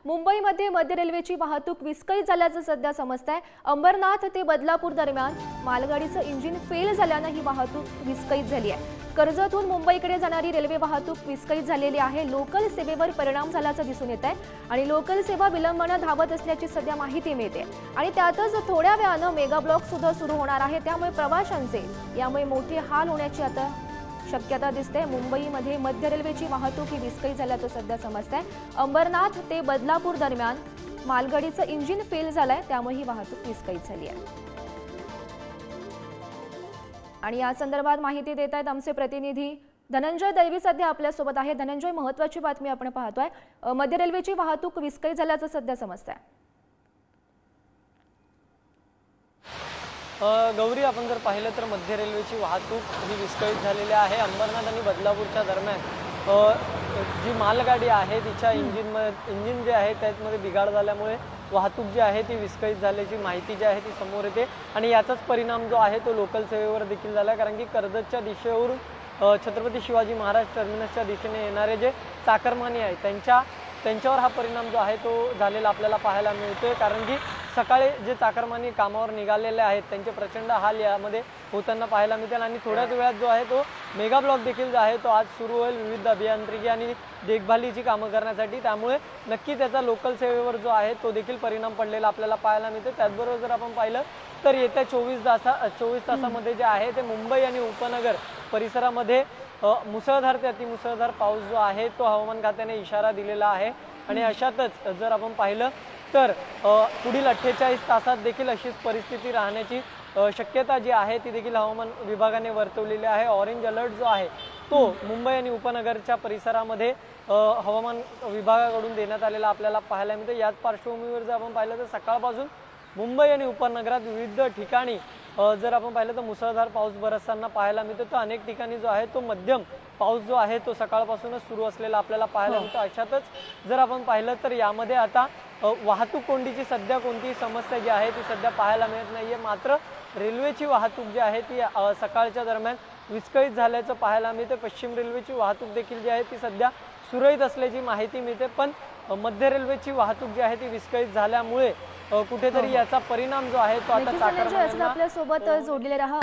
मुंबईमध्ये मध्य रेल्वेची वाहतूक विस्कळीत झाल्याचं सध्या समजतंय। अंबरनाथ ते बदलापूर दरम्यान मालगाडीचं इंजिन फेल झाल्यानं ही वाहतूक विस्कळीत झाली आहे। कर्जतहून मुंबईकडे जाणारी रेल्वे वाहतूक विस्कळीत झालेली आहे। लोकल सेवेवर परिणाम झाल्याचं दिसून येत आहे आणि लोकल सेवा विलंबानं धावत असल्याची सध्या माहिती मिळते आणि त्यातच थोड्या वेळानं मेगा ब्लॉक सुद्धा सुरू होणार आहे। त्यामुळे प्रवाशांचे यामुळे मोठे हाल होण्याची आता शक्यता दिसते। मुंबईमध्ये मध्य रेल्वेची वाहतूक ही विस्कळीत झाल्याचं सध्या समजतंय। अंबरनाथ ते बदलापूर दरम्यान मालगाडीचं इंजिन फेल झालंय, त्यामुळे ही वाहतूक विस्कळीत झाली आहे। आणि या संदर्भात माहिती देत आहेत आमचे प्रतिनिधी धनंजय दैवी सध्या आपल्या सोबत आहे। धनंजय, महत्त्वाची बातमी आपण पाहतोय, मध्य रेल्वेची वाहतूक विस्कळीत झाल्याचं सध्या समजतंय। गौरी, आपण जर पाहिलं तर मध्य रेल्वेची वाहतूक ही विस्कळीत झालेली आहे। अंबरनाथ आणि बदलापूरच्या दरम्यान जी मालगाडी आहे तिच्या इंजिन जे आहे त्यामध्ये बिघाड झाल्यामुळे वाहतूक जी आहे ती विस्कळीत झाल्याची माहिती जी आहे ती समोर येते आणि याचाच परिणाम जो आहे तो लोकल सेवेवर देखील झाला। कारण की कर्जतच्या दिशेवरून छत्रपती शिवाजी महाराज टर्मिनसच्या दिशेने येणारे जे चाकरमानी आहे त्यांच्यावर हा परिणाम जो आहे तो झालेला आपल्याला पाहायला मिळतोय। कारण की सकाळी जे चाकरमानी कामावर निघालेले आहेत त्यांचे प्रचंड हाल यामध्ये होताना पाहायला मिळतील आणि थोड्याच वेळात जो आहे तो मेगा ब्लॉक देखील जो आहे तो आज सुरू होईल विविध अभियांत्रिकी आणि देखभालीची कामं करण्यासाठी। त्यामुळे नक्की त्याचा लोकल सेवेवर जो आहे तो देखील परिणाम पडलेला आपल्याला पाहायला मिळतो। त्याचबरोबर जर आपण पाहिलं तर येत्या 24 तासामध्ये जे आहे ते मुंबई आणि उपनगर परिसरामध्ये मुसळधार ते अतिमुसळधार पाऊस जो आहे तो हवामान खात्याने इशारा दिलेला आहे आणि अशातच जर आपण पाहिलं तर पुढील 48 तासात देखील अशीच परिस्थिती राहण्याची शक्यता जी आहे ती देखील हवामान विभागाने वर्तवलेली आहे। ऑरेंज अलर्ट जो आहे तो मुंबई आणि उपनगरच्या परिसरामध्ये हवामान विभागाकडून देण्यात आलेला आपल्याला पाहायला मिळतं। याच पार्श्वभूमीवर जर आपण पाहिलं तर सकाळपासून मुंबई आणि उपनगरात विविध ठिकाणी जर आपण पाहिलं तर मुसळधार पाऊस बरसताना पाहायला मिळतो। तर अनेक ठिकाणी जो आहे तो मध्यम पाऊस जो आहे तो सकाळपासूनच सुरू असलेला आपल्याला पाहायला मिळतो। अशातच जर आपण पाहिलं तर यामध्ये आता वाहतूक कोंडीची सध्या कोणतीही समस्या जी आहे ती सध्या पाहायला मिळत नाहीये। मात्र रेल्वेची वाहतूक जी आहे ती सकाळच्या दरम्यान विस्कळीत झाल्याचं पाहायला मिळते। पश्चिम रेल्वेची वाहतूक देखील जी आहे ती सध्या सुरळीत असल्याची माहिती मिळते, पण मध्य रेल्वेची वाहतूक जी आहे ती विस्कळीत झाल्यामुळे कुठेतरी याचा परिणाम जो आहे तो आता आपल्या सोबत जोडलेले रहा।